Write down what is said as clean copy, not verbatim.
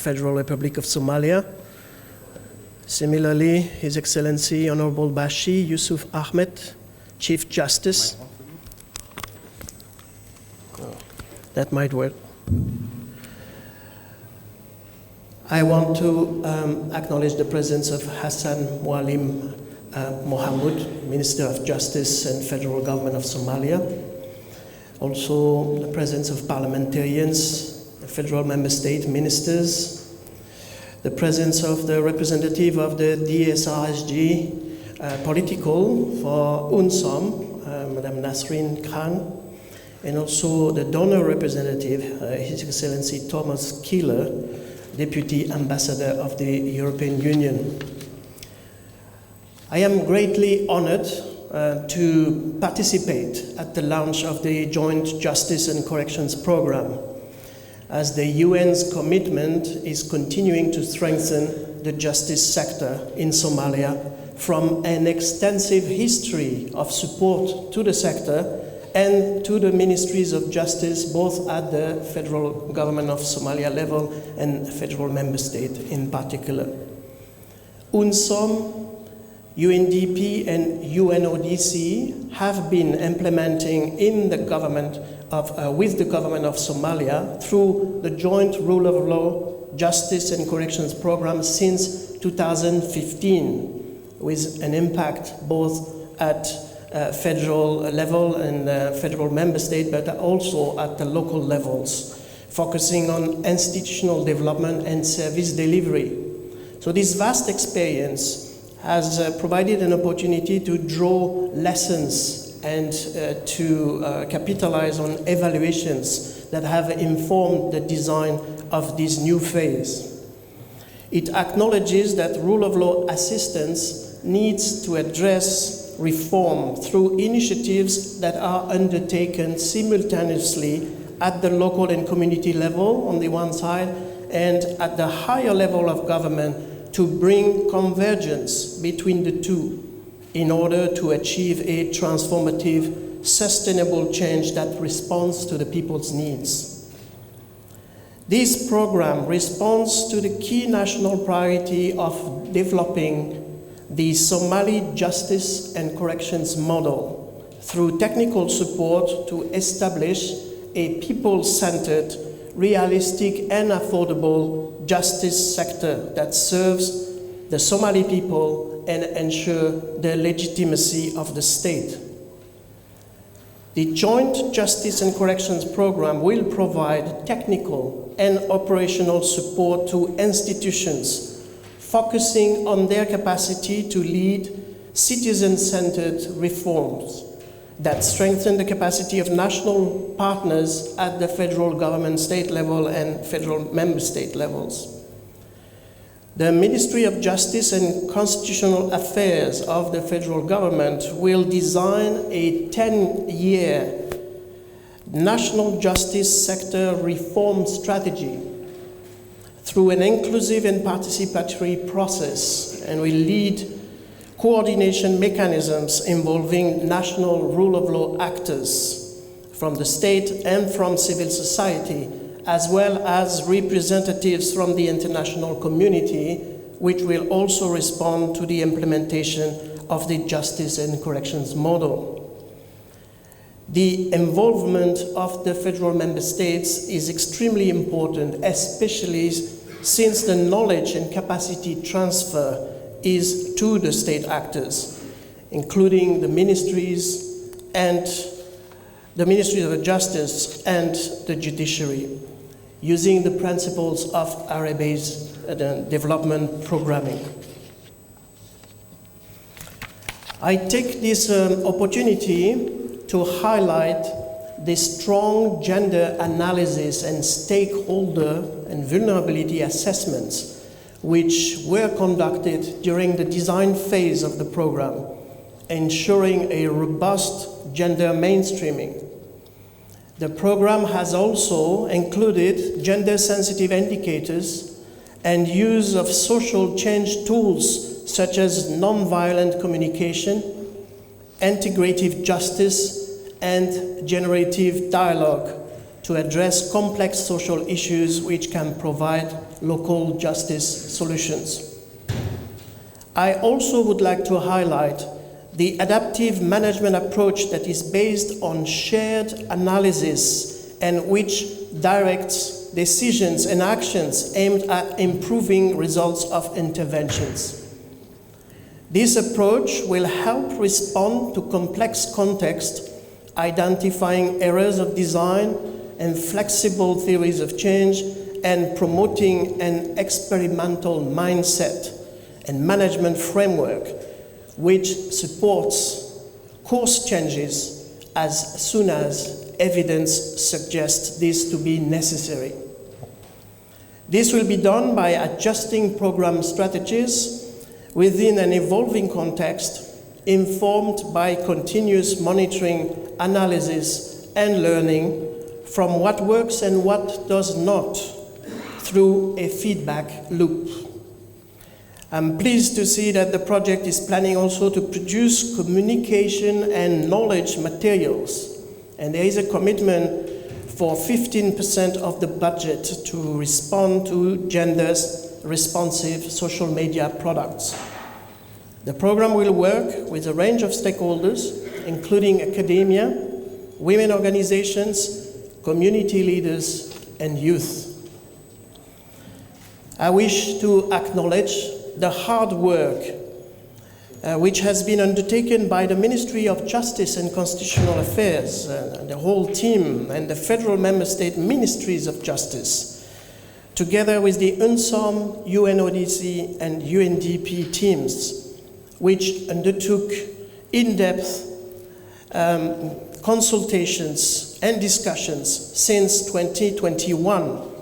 Federal Republic of Somalia. Similarly, His Excellency Honorable Bashi Yusuf Ahmed, Chief Justice. That might work. I want to acknowledge the presence of Hassan Mualim Mohamud, Minister of Justice and Federal Government of Somalia. Also the presence of parliamentarians, the federal member state ministers, the presence of the representative of the DSRSG political for UNSOM, Madame Nasrin Khan, and also the donor representative, His Excellency Thomas Keeler, Deputy Ambassador of the European Union. I am greatly honored to participate at the launch of the Joint Justice and Corrections Program, as the UN's commitment is continuing to strengthen the justice sector in Somalia from an extensive history of support to the sector and to the ministries of justice, both at the federal government of Somalia level and federal member state in particular. UNSOM, UNDP and UNODC have been implementing in the government with the government of Somalia through the Joint Rule of Law, Justice and Corrections Program since 2015, with an impact both at federal level and federal member state, but also at the local levels, focusing on institutional development and service delivery. So this vast experience has provided an opportunity to draw lessons and to capitalize on evaluations that have informed the design of this new phase. It acknowledges that rule of law assistance needs to address reform through initiatives that are undertaken simultaneously at the local and community level on the one side, and at the higher level of government to bring convergence between the two in order to achieve a transformative, sustainable change that responds to the people's needs. This program responds to the key national priority of developing the Somali Justice and Corrections model through technical support to establish a people-centered, realistic and affordable justice sector that serves the Somali people and ensure the legitimacy of the state. The Joint Justice and Corrections Program will provide technical and operational support to institutions focusing on their capacity to lead citizen-centered reforms that strengthen the capacity of national partners at the federal government state level and federal member state levels. The Ministry of Justice and Constitutional Affairs of the federal government will design a 10-year national justice sector reform strategy through an inclusive and participatory process, and will lead coordination mechanisms involving national rule of law actors from the state and from civil society, as well as representatives from the international community, which will also respond to the implementation of the Justice and Corrections model. The involvement of the federal member states is extremely important, especially since the knowledge and capacity transfer is to the state actors, including the ministries of justice and the judiciary, using the principles of area-based development programming. I take this opportunity to highlight the strong gender analysis and stakeholder and vulnerability assessments which were conducted during the design phase of the program, ensuring a robust gender mainstreaming. The program has also included gender-sensitive indicators and use of social change tools such as nonviolent communication, integrative justice, and generative dialogue to address complex social issues which can provide local justice solutions. I also would like to highlight the adaptive management approach that is based on shared analysis and which directs decisions and actions aimed at improving results of interventions. This approach will help respond to complex context, identifying errors of design and flexible theories of change, and promoting an experimental mindset and management framework which supports course changes as soon as evidence suggests this to be necessary. This will be done by adjusting program strategies within an evolving context, informed by continuous monitoring, analysis, and learning from what works and what does not through a feedback loop. I'm pleased to see that the project is planning also to produce communication and knowledge materials, and there is a commitment for 15% of the budget to respond to gender-responsive social media products. The program will work with a range of stakeholders, including academia, women organizations, community leaders, and youth. I wish to acknowledge the hard work which has been undertaken by the Ministry of Justice and Constitutional Affairs, the whole team, and the federal member state ministries of justice, together with the UNSOM, UNODC, and UNDP teams, which undertook in-depth consultations and discussions since 2021